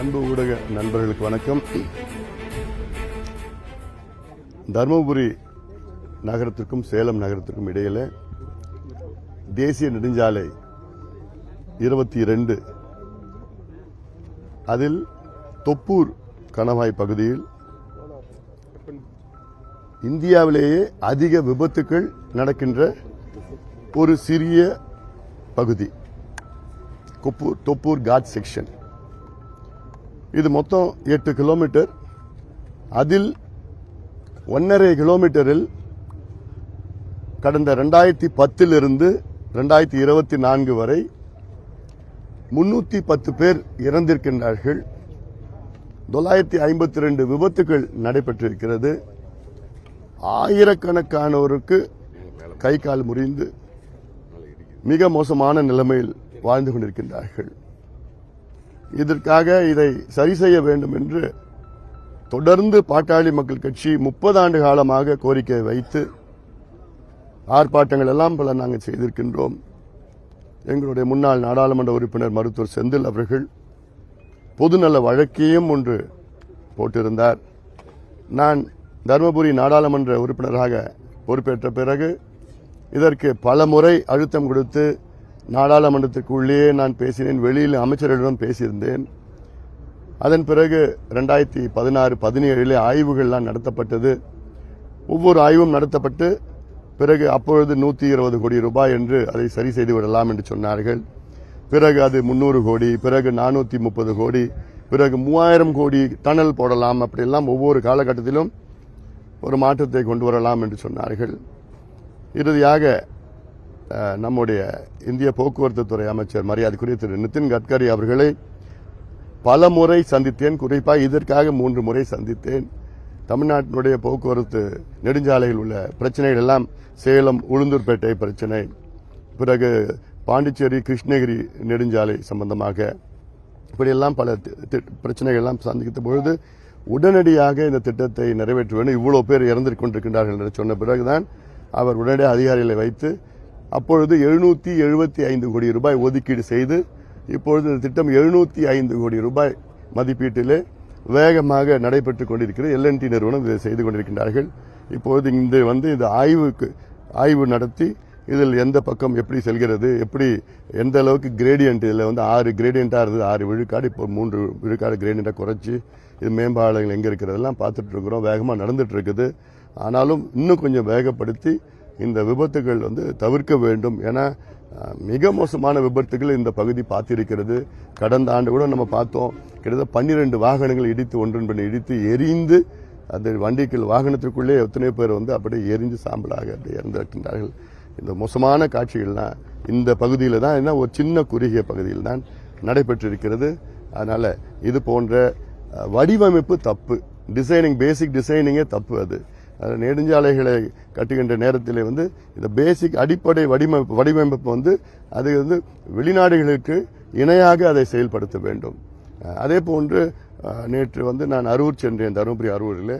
அன்பு ஊடக நண்பர்களுக்கு வணக்கம். தருமபுரி நகரத்திற்கும் சேலம் நகரத்திற்கும் இடையில தேசிய நெடுஞ்சாலை 22 அதில் தொப்பூர் கணவாய் பகுதியில் இந்தியாவிலேயே அதிக விபத்துக்கள் நடக்கின்ற ஒரு சிறிய பகுதி தொப்பூர் காட் செக்ஷன். இது மொத்தம் 8 கிலோமீட்டர். அதில் 1.5 கிலோமீட்டரில் கடந்த 2010 இருந்து 2024 வரை 310 பேர் இறந்திருக்கின்றார்கள். 952 விபத்துகள் நடைபெற்றிருக்கிறது. ஆயிரக்கணக்கானோருக்கு கை கால் முறிந்து மிக மோசமான நிலைமையில் வாழ்ந்து கொண்டிருக்கின்றார்கள். இதற்காக இதை சரி செய்ய வேண்டும் என்று தொடர்ந்து பாட்டாளி மக்கள் கட்சி 30 ஆண்டு காலமாக கோரிக்கை வைத்து ஆர்ப்பாட்டங்கள் எல்லாம் பல நாங்கள் செய்திருக்கின்றோம். எங்களுடைய முன்னாள் நாடாளுமன்ற உறுப்பினர் மருத்துவர் செந்தில் அவர்கள் பொதுநல வழக்கையும் ஒன்று போட்டிருந்தார். நான் தருமபுரி நாடாளுமன்ற உறுப்பினராக பொறுப்பேற்ற பிறகு இதற்கு பல முறை அழுத்தம் கொடுத்து நாடாளுமன்றத்திற்குள்ளேயே நான் பேசினேன், வெளியில் அமைச்சர்களிடம் பேசியிருந்தேன். அதன் பிறகு 2016-17 ஆய்வுகள்லாம் நடத்தப்பட்டது. ஒவ்வொரு ஆய்வும் நடத்தப்பட்டு பிறகு அப்பொழுது 120 கோடி ரூபாய் என்று அதை சரி செய்து விடலாம் என்று சொன்னார்கள். பிறகு அது 300 கோடி, பிறகு 430 கோடி, பிறகு 3000 கோடி டனல் போடலாம், அப்படியெல்லாம் ஒவ்வொரு காலகட்டத்திலும் ஒரு மாற்றத்தை கொண்டு வரலாம் என்று சொன்னார்கள். இறுதியாக நம்முடைய இந்திய போக்குவரத்து துறை அமைச்சர் மரியாதைக்குரிய திரு நிதின் கட்கரி அவர்களை பல முறை சந்தித்தேன். குறிப்பாக இதற்காக 3 முறை சந்தித்தேன். தமிழ்நாட்டினுடைய போக்குவரத்து நெடுஞ்சாலையில் உள்ள பிரச்சனைகள் எல்லாம் சேலம் உளுந்தூர்பேட்டை பிரச்சனை, பிறகு பாண்டிச்சேரி கிருஷ்ணகிரி நெடுஞ்சாலை சம்பந்தமாக இப்படியெல்லாம் பல பிரச்சனைகள் எல்லாம் சந்தித்த பொழுது உடனடியாக இந்த திட்டத்தை நிறைவேற்ற வேண்டும், இவ்வளவு பேர் இறந்து கொண்டிருக்கின்றார்கள் என்று சொன்ன பிறகுதான் அவர் உடனடியாக அதிகாரிகளை வைத்து அப்பொழுது 775 கோடி ரூபாய் ஒதுக்கீடு செய்து இப்பொழுது இந்த திட்டம் 705 கோடி ரூபாய் மதிப்பீட்டிலே வேகமாக நடைபெற்றுக் கொண்டிருக்கிறது. LNT நிறுவனம் இதை செய்து கொண்டிருக்கின்றார்கள். இப்பொழுது இந்த ஆய்வு நடத்தி இதில் எந்த பக்கம் எப்படி செல்கிறது, எப்படி எந்த அளவுக்கு கிரேடியன்ட், இதில் 6 கிரேடியண்டா இருந்தது, 6 விழுக்காடு, இப்போ 3 விழுக்காடு கிரேடியண்டா குறைச்சி இது மேம்பாலங்கள் எங்க இருக்கிறதெல்லாம் பார்த்துட்டு இருக்கிறோம். வேகமாக நடந்துட்டு இருக்குது. ஆனாலும் இன்னும் கொஞ்சம் வேகப்படுத்தி இந்த விபத்துகள் தவிர்க்க வேண்டும். ஏன்னா மிக மோசமான விபத்துகள் இந்த பகுதி பார்த்திருக்கிறது. கடந்த ஆண்டு கூட நம்ம பார்த்தோம், கிட்டத்தட்ட 12 வாகனங்கள் இடித்து ஒன்றன் இடித்து எரிந்து அந்த வண்டிகள் வாகனத்திற்குள்ளே எத்தனை பேர் அப்படியே எரிந்து சாம்பலாக அப்படி இறந்திருக்கின்றார்கள். இந்த மோசமான காட்சிகள்லாம் இந்த பகுதியில் தான், என்ன ஒரு சின்ன குறுகிய பகுதியில் தான் நடைபெற்றிருக்கிறது. அதனால இது போன்ற வடிவமைப்பு தப்பு, டிசைனிங், பேசிக் டிசைனிங்கே தப்பு. அது நெடுஞ்சாலைகளை கட்டுகின்ற நேரத்தில் இந்த பேசிக் அடிப்படை வடிவமைப்பு அது வெளிநாடுகளுக்கு இணையாக அதை செயல்படுத்த வேண்டும். அதே போன்று நேற்று நான் அரூர் சென்றேன், தருமபுரி அரூரில்.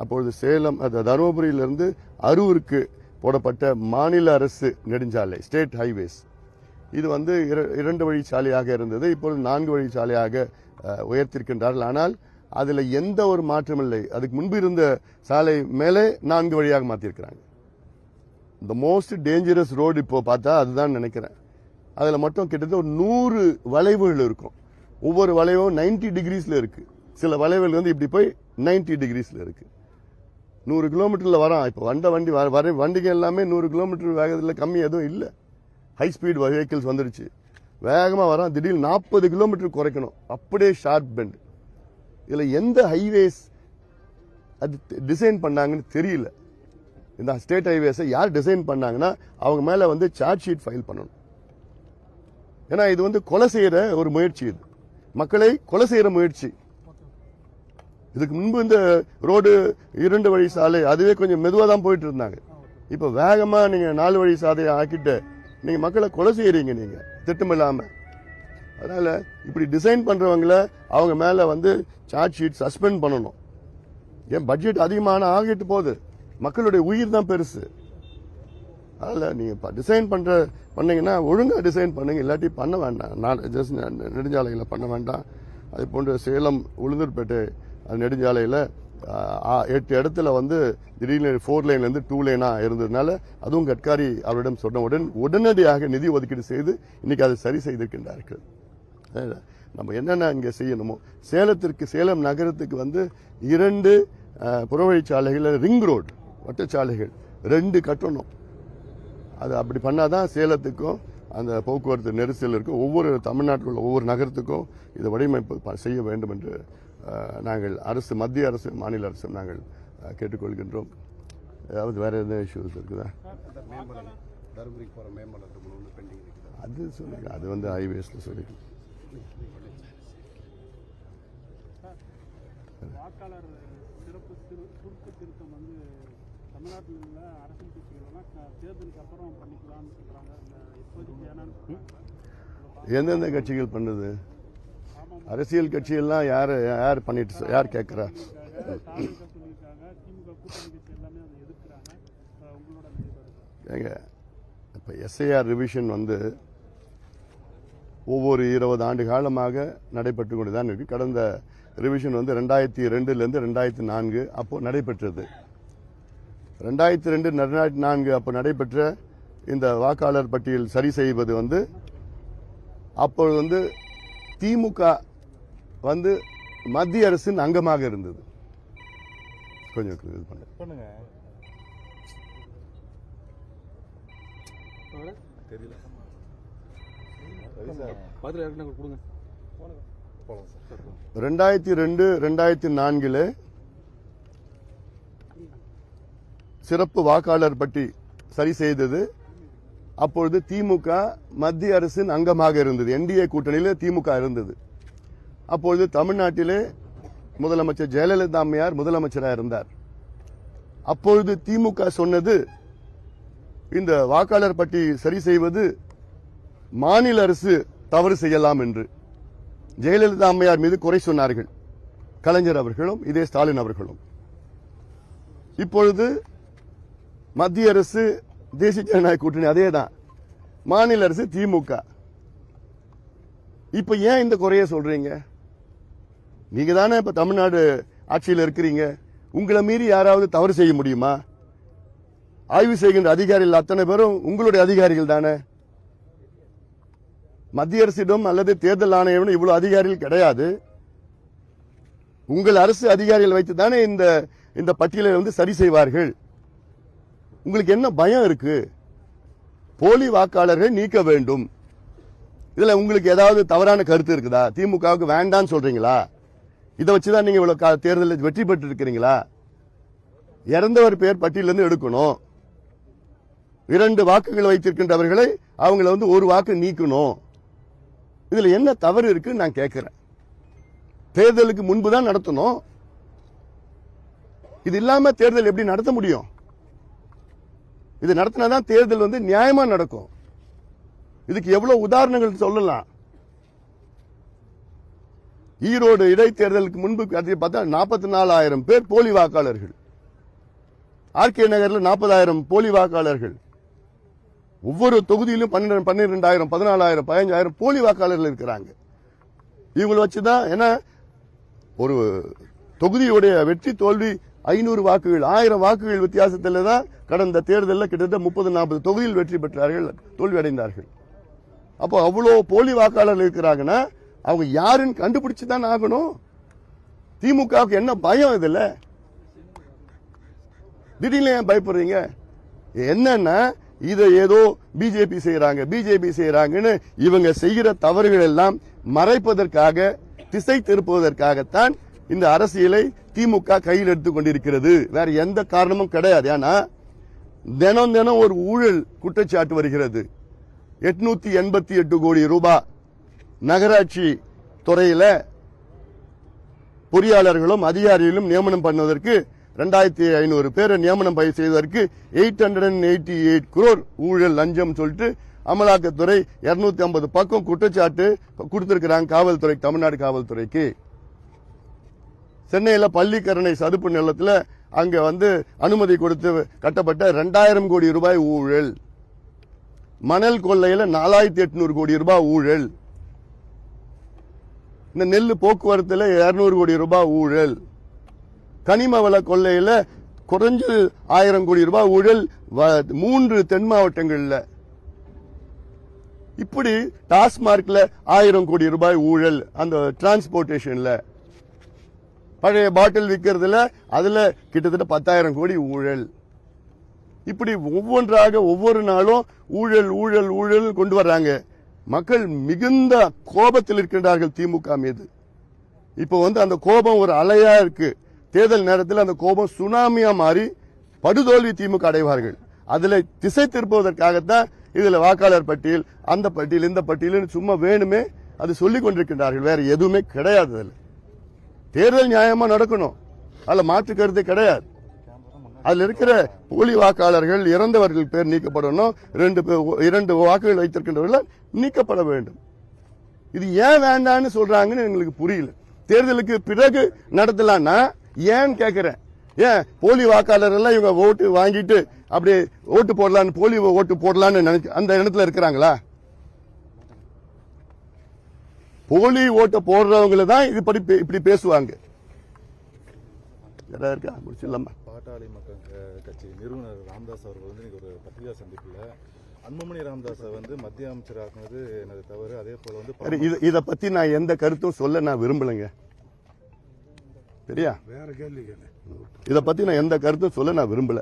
அப்பொழுது சேலம் தருமபுரியிலிருந்து அரூருக்கு போடப்பட்ட மாநில அரசு நெடுஞ்சாலை, ஸ்டேட் ஹைவேஸ், இது 2 வழி சாலையாக இருந்தது. இப்பொழுது 4 வழி சாலையாக உயர்த்திருக்கின்றார்கள். ஆனால் அதில் எந்த ஒரு மாற்றம் இல்லை. அதுக்கு முன்பு இருந்த சாலை மேலே 4 வழியாக மாற்றிருக்கிறாங்க. த மோஸ்ட் டேஞ்சரஸ் ரோடு இப்போ பார்த்தா அதுதான் நினைக்கிறேன். அதில் மட்டும் கிட்டத்தட்ட ஒரு 100 வளைவுகள் இருக்கும். ஒவ்வொரு வளைவும் 90 டிகிரிஸ்ல இருக்கு. சில வளைவுகள் இப்படி போய் 90 டிகிரிஸ்ல இருக்கு. 100 கிலோமீட்டர்ல வரான். இப்போ வண்டிகள் எல்லாமே 100 கிலோமீட்டர் வேகத்தில் கம்மி எதுவும் இல்லை. ஹை ஸ்பீட் வெஹிக்கிள்ஸ் வந்துருச்சு, வேகமாக வரான். திடீர்னு 40 கிலோமீட்டர் குறைக்கணும், அப்படியே ஷார்ப் பெண்ட். இதில் எந்த ஹைவேஸ் அது டிசைன் பண்ணாங்கன்னு தெரியல. இந்த ஸ்டேட் ஹைவேஸை யார் டிசைன் பண்ணாங்கன்னா அவங்க மேல சார்ஜ் ஷீட் ஃபைல் பண்ணணும். ஏன்னா இது கொலை செய்யற ஒரு முயற்சி, இது மக்களை கொலை செய்யற முயற்சி. இதுக்கு முன்பு இந்த ரோடு 2 வழி சாலை அதுவே கொஞ்சம் மெதுவாக தான் போயிட்டு இருந்தாங்க. இப்ப வேகமா நீங்க 4 வழி சாலையை ஆக்கிட்டு நீங்க மக்களை கொலை செய்யறீங்க, நீங்க திட்டமில்லாம. அதனால இப்படி டிசைன் பண்றவங்கள அவங்க மேல சார்ஜ் ஷீட் சஸ்பெண்ட் பண்ணணும். ஏன் பட்ஜெட் அதிகமான ஆகிட்டு போகுது, மக்களுடைய உயிர் தான் பெருசு. அதனால நீங்க டிசைன் பண்ணீங்கன்னா ஒழுங்கா டிசைன் பண்ணுங்க, இல்லாட்டி பண்ண வேண்டாம். நெடுஞ்சாலைகளை பண்ண வேண்டாம். அதே போன்று சேலம் உளுந்தூர்பேட்டை நெடுஞ்சாலையில் 8 இடத்துல வந்து திடீர்னு 4 லைன்லேருந்து 2 லைனாக இருந்ததுனால அதுவும் கட்காரி அவரிடம் சொன்னவுடன் உடனடியாக நிதி ஒதுக்கீடு செய்து இன்னைக்கு அதை சரி செய்திருக்கின்றார்கள். நம்ம என்னென்ன இங்கே செய்யணுமோ சேலம் நகரத்துக்கு வந்து 2 புறவழிச்சாலைகள் ரிங் ரோடு வட்டச்சாலைகள் 2 கட்டணும். அது அப்படி பண்ணாதான் சேலத்துக்கும் அந்த போக்குவரத்து நெரிசல் இருக்கும். ஒவ்வொரு தமிழ்நாட்டில் உள்ள ஒவ்வொரு நகரத்துக்கும் இதை வடிவமைப்பு செய்ய வேண்டும் என்று நாங்கள் மத்திய அரசு மாநில அரசு நாங்கள் கேட்டுக்கொள்கின்றோம். அதாவது வேற எந்த இஷ்யூஸ் இருக்குதா? அது சொல்லுங்க, அது வந்து ஹைவேஸ்ல சொல்லிட்டு வாக்காளர் சிறப்பு சுருக்க திருத்தம் வந்து தமிழ்நாட்டில் உள்ள அரசியல் கட்சிகள் தேர்தலுக்கு அப்புறம் பண்ணிக்கலாம்னு சொல்றாங்க. இப்போதைக்கு எந்தெந்த கட்சிகள் பண்ணுது? அரசியல் கட்சியெல்லாம் யார் பண்ணிட்டு யார் கேட்கிறா? ஏங்க இப்போ எஸ்ஐஆர் ரிவிஷன் வந்து ஒவ்வொரு 20 ஆண்டு காலமாக நடைபெற்று கொண்டு தான் இருக்கு. கடந்த ரிவிஷன் வந்து 2002 2004 அப்போ நடைபெற்றது. 2002 2004 அப்போ நடைபெற்ற இந்த வாக்காளர் பட்டியல் சரி செய்வது வந்து அப்பொழுது வந்து திமுக வந்து மத்திய அரசின் அங்கமாக இருந்தது. கொஞ்சம் இது பண்ணுங்க. தெரியல 2002 2004 சிறப்பு வாக்காளர் பட்டி சரி செய்தது. அப்பொழுது திமுக மத்திய அரசின் அங்கமாக இருந்தது. என்டிஏ கூட்டணியில் திமுக இருந்தது. அப்பொழுது தமிழ்நாட்டிலே முதலமைச்சர் ஜெயலலிதா அம்மையார் முதலமைச்சராக இருந்தார். அப்பொழுது திமுக சொன்னது இந்த வாக்காளர் பட்டி சரி செய்வது மாநில அரசு தவறு செய்யலாம் என்று. ஜெயலலிதா அம்மையார் மீது குறை சொன்னார்கள் கலைஞர் அவர்களும் இதே ஸ்டாலின் அவர்களும். இப்பொழுது மத்திய அரசு தேசிய ஜனநாயக கூட்டணி அதேதான், மாநில அரசு திமுக. இப்ப ஏன் இந்த குறைய சொல்றீங்க? நீங்க தானே இப்ப தமிழ்நாடு ஆட்சியில் இருக்கிறீங்க. உங்களை மீறி யாராவது தவறு செய்ய முடியுமா? ஆய்வு செய்கின்ற அதிகாரிகள் அத்தனை பேரும் உங்களுடைய அதிகாரிகள் தானே. மத்திய அரசிடம் அல்லது தேர்தல் ஆணையம் இவ்வளவு அதிகாரிகள் கிடையாது. உங்கள் அரசு அதிகாரிகள் வைத்து தானே இந்த பட்டியலை வந்து சரி செய்வார்கள். உங்களுக்கு என்ன பயம் இருக்கு? போலி வாக்காளர்கள் நீக்க வேண்டும். இதுல உங்களுக்கு ஏதாவது தவறான கருத்து இருக்குதா? திமுகவுக்கு வேண்டான்னு சொல்றீங்களா? இதை வச்சுதான் நீங்க இவ்வளவு தேர்தலில் வெற்றி பெற்று இருக்கிறீங்களா? இறந்தவர் பேர் பட்டியலிருந்து எடுக்கணும். 2 வாக்குகள் வைத்திருக்கின்றவர்களை அவங்கள வந்து 1 வாக்கு நீக்கணும். இதுல என்ன தவறு இருக்கு நான் கேட்கிறேன். தேர்தலுக்கு முன்புதான் நடத்தணும். இது இல்லாம தேர்தல் எப்படி நடத்த முடியும்? இது நடத்தினாதான் தேர்தல் வந்து நியாயமா நடக்கும். இதுக்கு எவ்வளவு உதாரணங்கள் சொல்லலாம். ஈரோடு இடைத்தேர்தலுக்கு முன்பு பார்த்தா 44,000 பேர் போலி வாக்காளர்கள். ஆர்கே நகரில் 40,000 போலி வாக்காளர்கள். ஒவ்வொரு தொகுதியிலும் 12,000 14,000 15,000 போலி வாக்காளர்கள் இருக்கிறாங்க. இவங்களை வச்சுதான் ஏன்னா ஒரு தொகுதியுடைய வெற்றி தோல்வி 500 வாக்குகள் 1000 வாக்குகள் வித்தியாசத்தில் தான் கடந்த தேர்தலில் கிட்டத்தட்ட 30-40 தொகுதியில் வெற்றி பெற்றார்கள், தோல்வி அடைந்தார்கள். அப்போ அவ்வளோ போலி வாக்காளர்கள் இருக்கிறாங்கன்னா அவங்க யாருன்னு கண்டுபிடிச்சு தான் ஆகணும். திமுகவுக்கு என்ன பயம்? இதுல திடீர்னு ஏன் பயப்படுறீங்க? என்னன்னா இதை ஏதோ பிஜேபி செய்யறாங்கன்னு இவங்க செய்கிற தவறுகள் எல்லாம் மறைப்பதற்காக, திசை திருப்புவதற்காகத்தான் இந்த அரசியலை திமுக கையில் எடுத்துக் கொண்டிருக்கிறது. வேற எந்த காரணமும் கிடையாது. ஏன்னா தினம் ஒரு ஊழல் குற்றச்சாட்டு வருகிறது. 888 கோடி ரூபாய் நகராட்சி துறையில பொறியாளர்களும் அதிகாரிகளும் நியமனம் பண்ணுவதற்கு 2,500 பேரை நியமனம் செய்வதற்கு 888 crore ஊழல் லஞ்சம் சொல்லிட்டு அமலாக்கத்துறை 250 பக்கம் குற்றச்சாட்டு கொடுத்திருக்கிறாங்க காவல்துறை, தமிழ்நாடு காவல்துறைக்கு. சென்னையில் பள்ளிக்கரணை சதுப்பு நிலத்தில் அங்க வந்து அனுமதி கொடுத்து கட்டப்பட்ட 2,000 கோடி ரூபாய் ஊழல். மணல் கொள்ளையில 4,800 கோடி ரூபாய் ஊழல். இந்த நெல் போக்குவரத்துல 200 கோடி ரூபாய் ஊழல், கனிம வள கொள்ளையில குறைஞ்சு 1000 கோடி ரூபாய் ஊழல் 3 தென் மாவட்டங்கள்ல. இப்படி டாஸ்மார்க்ல 1000 கோடி ரூபாய் ஊழல், அந்த டிரான்ஸ்போர்டேஷன்ல பழைய பாட்டில் விற்கிறதுல அதுல கிட்டத்தட்ட 10,000 கோடி ஊழல். இப்படி ஒவ்வொன்றாக ஒவ்வொரு நாளும் ஊழல் ஊழல் ஊழல் கொண்டு வர்றாங்க. மக்கள் மிகுந்த கோபத்தில் இருக்கின்றார்கள் திமுக மீது. இப்போ அந்த கோபம் ஒரு அலையா இருக்கு. தேர்தல் நேரத்தில் அந்த கோபம் சுனாமியா மாறி படுதோல்வி திமுக அடைவார்கள். அதுல திசை திருப்புவதற்காகத்தான் இதுல வாக்காளர் பட்டியல், அந்த பட்டியல், இந்த பட்டியல் சும்மா வேணுமே அது சொல்லிக் கொண்டிருக்கின்றார்கள். வேற எதுவுமே கிடையாது. அதுல தேர்தல் நியாயமா நடக்கணும், அதுல மாற்று கருத்து கிடையாது. அதுல இருக்கிற போலி வாக்காளர்கள், இறந்தவர்கள் பேர் நீக்கப்படணும், 2 வாக்குகள் வைத்திருக்கின்றவர்கள் நீக்கப்பட வேண்டும். இது ஏன் வேண்டான்னு சொல்றாங்கன்னு எங்களுக்கு புரியல. தேர்தலுக்கு பிறகு நடத்தலாம்னா ஏன்னு கேட்கிறேன். ஏன் போலி வாக்காளர் எல்லாம் இவங்க ஓட்டு வாங்கிட்டு அப்படியே ஓட்டு போடலான்னு, போலி ஓட்டு போடலான்னு அந்த இடத்துல இருக்கிறாங்களா? போலி ஓட்ட போடுறவங்களை தான் இப்படி பேசுவாங்க. இருக்கா முடிச்சிடலாமா? பாட்டாளி மக்கள் கட்சி நிறுவனர் ராமதாஸ் அவர்கள் ஒரு பத்திரிகா சந்திப்புல அன்புமணி ராமதாஸை மத்திய அமைச்சராக்குனது எனது தவறு, அதே போல இத பத்தி நான் எந்த கருத்தும் சொல்ல நான் விரும்பலைங்க. சரியா? வேற கேள்வி கேளு. இத பத்தி நான் எந்த கருத்தும் சொல்ல நான் விரும்பல.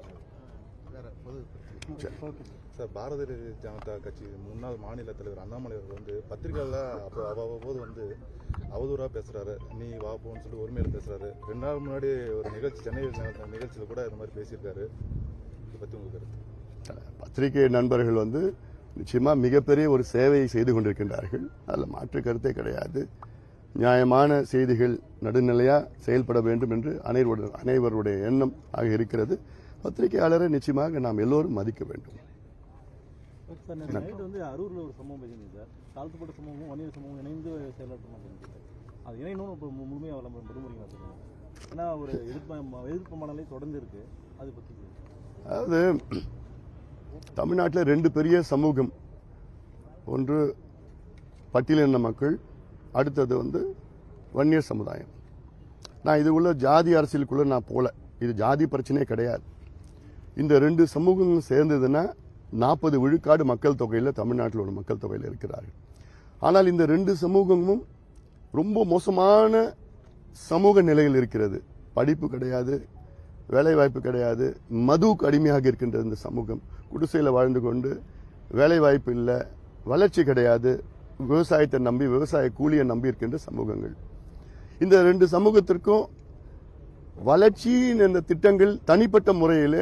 சார், பாரதிய ஜனதா கட்சி முன்னாள் மாநில தலைவர் அண்ணாமலை அவர்கள் பத்திரிகைல அவ்வப்போது அவதூறா பேசுறாரு, நீ வா போன்னு சொல்லி ஒருமையில பேசுறாரு. 2 நாள் முன்னாடி ஒரு நிகழ்ச்சி, சென்னையில் நடந்த நிகழ்ச்சியில கூட இந்த மாதிரி பேசியிருக்காரு. இதை பத்தி உங்க கருத்து? பத்திரிகை நண்பர்கள் நிச்சயமா மிகப்பெரிய ஒரு சேவையை செய்து கொண்டிருக்கின்றார்கள். அதுல மாற்று கருத்தே கிடையாது. நியாயமான செய்திகள் நடுநிலையா செயல்பட வேண்டும் என்று அனைவருடைய எண்ணம் ஆக இருக்கிறது. பத்திரிகையாளரை நிச்சயமாக நாம் எல்லோரும் மதிக்க வேண்டும். அரூர்ல ஒரு சம்பவம் பேசினீங்க சார், தாழ்த்தப்பட்ட சமூகமும் வன்னியர் சமூகம் இணைந்து செயலாற்றணும். அது இணையணும் முழுமையாக விடுமுறைங்க சார். ஏன்னா ஒரு எதிர்ப்பு மனநிலை தொடர்ந்து இருக்கு. அது பத்தி அதாவது தமிழ்நாட்டில் 2 பெரிய சமூகம். ஒன்று பட்டியலின மக்கள், அடுத்தது வன்னியர் சமுதாயம். நான் இது உள்ள ஜாதி அரசியலுக்குள்ள நான் போல. இது ஜாதி பிரச்சனையே கிடையாது. இந்த 2 சமூகங்களும் சேர்ந்ததுன்னா 40 விழுக்காடு மக்கள் தொகையில் தமிழ்நாட்டில் உள்ள மக்கள் தொகையில் இருக்கிறார்கள். ஆனால் இந்த 2 சமூகமும் ரொம்ப மோசமான சமூக நிலையில் இருக்கிறது. படிப்பு கிடையாது, வேலைவாய்ப்பு கிடையாது, மதுவுக்கு அடிமையாக இருக்கின்ற இந்த சமூகம். குடிசையில் வாழ்ந்து கொண்டு வேலைவாய்ப்பு இல்லை, வளர்ச்சி கிடையாது, விவசாயத்தை நம்பி, விவசாய கூலியை நம்பி இருக்கின்ற சமூகங்கள். இந்த 2 சமூகத்திற்கும் வளர்ச்சியின் இந்த திட்டங்கள் தனிப்பட்ட முறையில்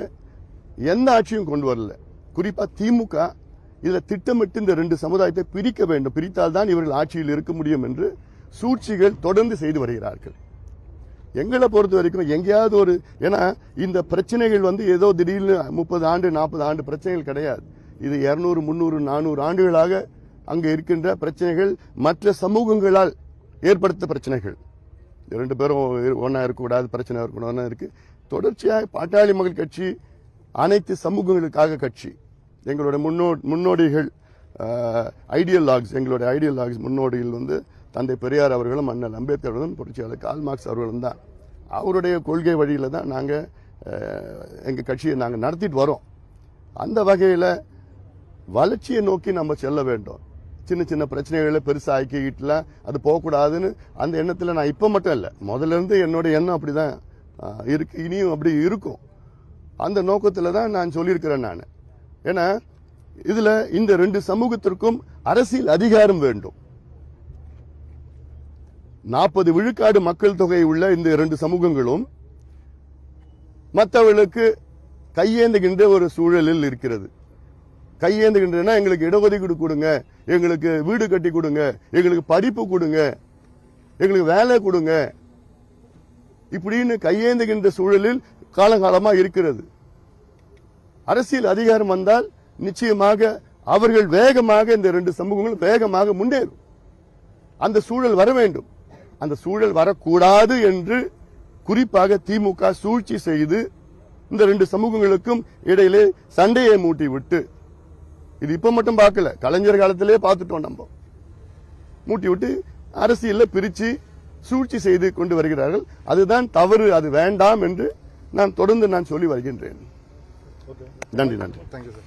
எந்த ஆட்சியும் கொண்டு வரல. குறிப்பா திமுக இதுல திட்டமிட்டு இந்த 2 சமுதாயத்தை பிரிக்க வேண்டும், பிரித்தால்தான் இவர்கள் ஆட்சியில் இருக்க முடியும் என்று சூழ்ச்சிகள் தொடர்ந்து செய்து வருகிறார்கள். எங்களை பொறுத்த வரைக்கும் எங்கேயாவது ஏன்னா இந்த பிரச்சனைகள் ஏதோ திடீர்னு 30 ஆண்டு 40 ஆண்டு பிரச்சனைகள் கிடையாது. இது 200 300 400 ஆண்டுகளாக அங்க இருக்கின்ற பிரச்சனைகள், மற்ற சமூகங்களால் ஏற்படுத்த பிரச்சனைகள். 2 பேரும் ஒன்னா இருக்கக்கூடாது, பிரச்சனை இருக்கக்கூடாது இருக்கு. தொடர்ச்சியாக பாட்டாளி மக்கள் கட்சி அனைத்து சமூகங்களுக்காக கட்சி. எங்களுடைய முன்னோடிகள் ஐடியலாக்ஸ், எங்களுடைய ஐடியலாக்ஸ் முன்னோடிகள் தந்தை பெரியார் அவர்களும் அண்ணல் அம்பேத்கர் அவர்களும் புரட்சியாளர் கால் மார்க்ஸ் அவர்களும் தான். அவருடைய கொள்கை வழியில தான் நாங்க எங்க கட்சியை நாங்க நடத்திட்டு வரோம். அந்த வகையில வளர்ச்சியை நோக்கி நம்ம செல்ல வேண்டும். சின்ன சின்ன பிரச்சனைகளை பெருசா ஆக்கிக்கிட்டுலாம் அது போகக்கூடாதுன்னு அந்த எண்ணத்துல நான் இப்ப மட்டும் இல்ல, முதல்ல இருந்து என்னோட எண்ணம் அப்படிதான் இருக்கு, இனியும் அப்படி இருக்கும். அந்த நோக்கத்துல தான் நான் சொல்லியிருக்கிறேன். நான் ஏன்னா இதுல இந்த 2 சமூகத்திற்கும் அரசியல் அதிகாரம் வேண்டும். 40 விழுக்காடு மக்கள் தொகை உள்ள இந்த 2 சமூகங்களும் மற்றவர்களுக்கு கையேந்துகின்ற ஒரு சூழலில் இருக்கிறது. கையேந்துகின்றன, எங்களுக்கு இடஒதுக்கீடு கொடுங்க, எங்களுக்கு வீடு கட்டி கொடுங்க, எங்களுக்கு படிப்பு கொடுங்க, எங்களுக்கு வேலை கொடுங்க, இப்படின்னு கையேந்துகின்ற சூழலில் காலகாலமா இருக்கிறது. அரசியல் அதிகாரம் வந்தால் நிச்சயமாக அவர்கள் வேகமாக இந்த 2 சமூகங்களும் வேகமாக முன்னேறும். அந்த சூழல் வர வேண்டும். அந்த சூழல் வரக்கூடாது என்று குறிப்பாக திமுக சூழ்ச்சி செய்து இந்த 2 சமூகங்களுக்கும் இடையிலே சண்டையை மூட்டி விட்டு, இது இப்ப மட்டும் பார்க்கல, கலைஞர் காலத்திலே பார்த்துட்டோம், நம்ம மூட்டி விட்டு அரசியல்ல பிரிச்சு சூழ்ச்சி செய்து கொண்டு வருகிறார்கள். அதுதான் தவறு, அது வேண்டாம் என்று நான் தொடர்ந்து சொல்லி வருகின்றேன். ஓகே, நன்றி. Thank you sir.